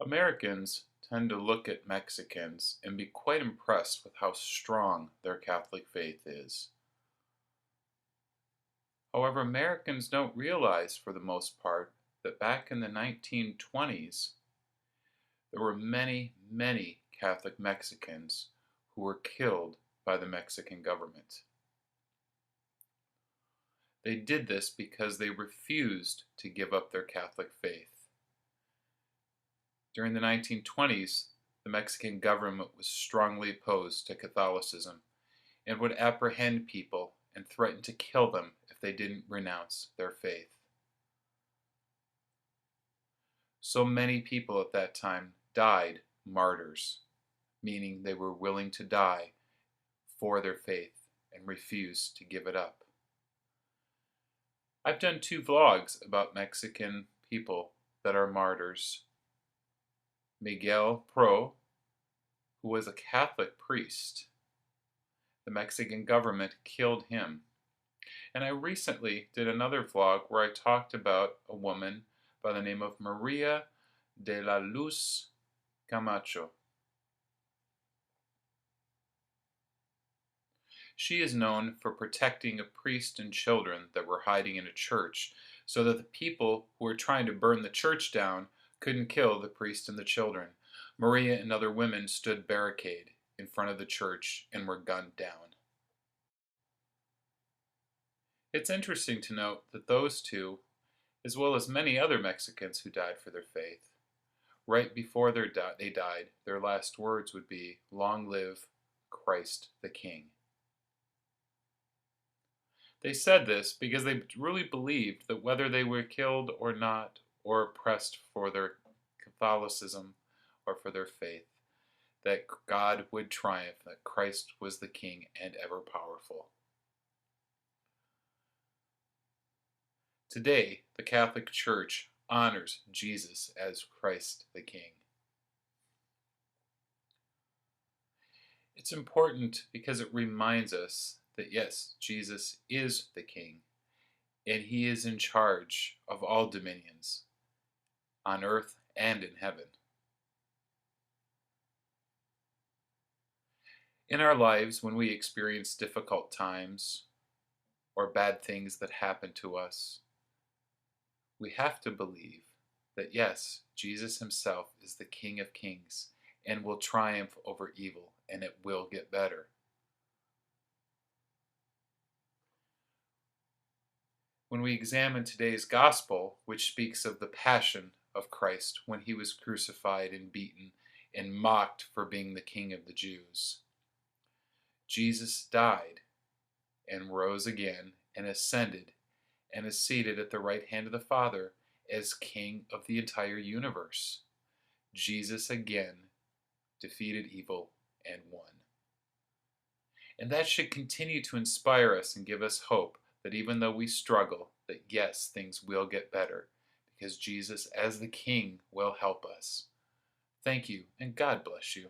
Americans tend to look at Mexicans and be quite impressed with how strong their Catholic faith is. However, Americans don't realize, for the most part, that back in the 1920s, there were many, many Catholic Mexicans who were killed by the Mexican government. They did this because they refused to give up their Catholic faith. During the 1920s, the Mexican government was strongly opposed to Catholicism and would apprehend people and threaten to kill them if they didn't renounce their faith. So many people at that time died martyrs, meaning they were willing to die for their faith and refused to give it up. I've done 2 vlogs about Mexican people that are martyrs. Miguel Pro, who was a Catholic priest. The Mexican government killed him. And I recently did another vlog where I talked about a woman by the name of Maria de la Luz Camacho. She is known for protecting a priest and children that were hiding in a church so that the people who were trying to burn the church down couldn't kill the priest and the children. Maria and other women stood barricade in front of the church and were gunned down. It's interesting to note that those 2, as well as many other Mexicans who died for their faith, right before they died, their last words would be, "Long live Christ the King." They said this because they really believed that whether they were killed or not, or oppressed for their Catholicism or for their faith, that God would triumph, that Christ was the King and ever powerful. Today, the Catholic Church honors Jesus as Christ the King. It's important because it reminds us that yes, Jesus is the King, and he is in charge of all dominions, on earth and in heaven. In our lives, when we experience difficult times or bad things that happen to us, we have to believe that yes, Jesus himself is the King of Kings and will triumph over evil, and it will get better. When we examine today's gospel, which speaks of the passion of Christ when he was crucified and beaten and mocked for being the King of the Jews, Jesus died and rose again and ascended and is seated at the right hand of the Father as King of the entire universe. Jesus again defeated evil and won. And that should continue to inspire us and give us hope that even though we struggle, that yes, things will get better, because Jesus as the King will help us. Thank you, and God bless you.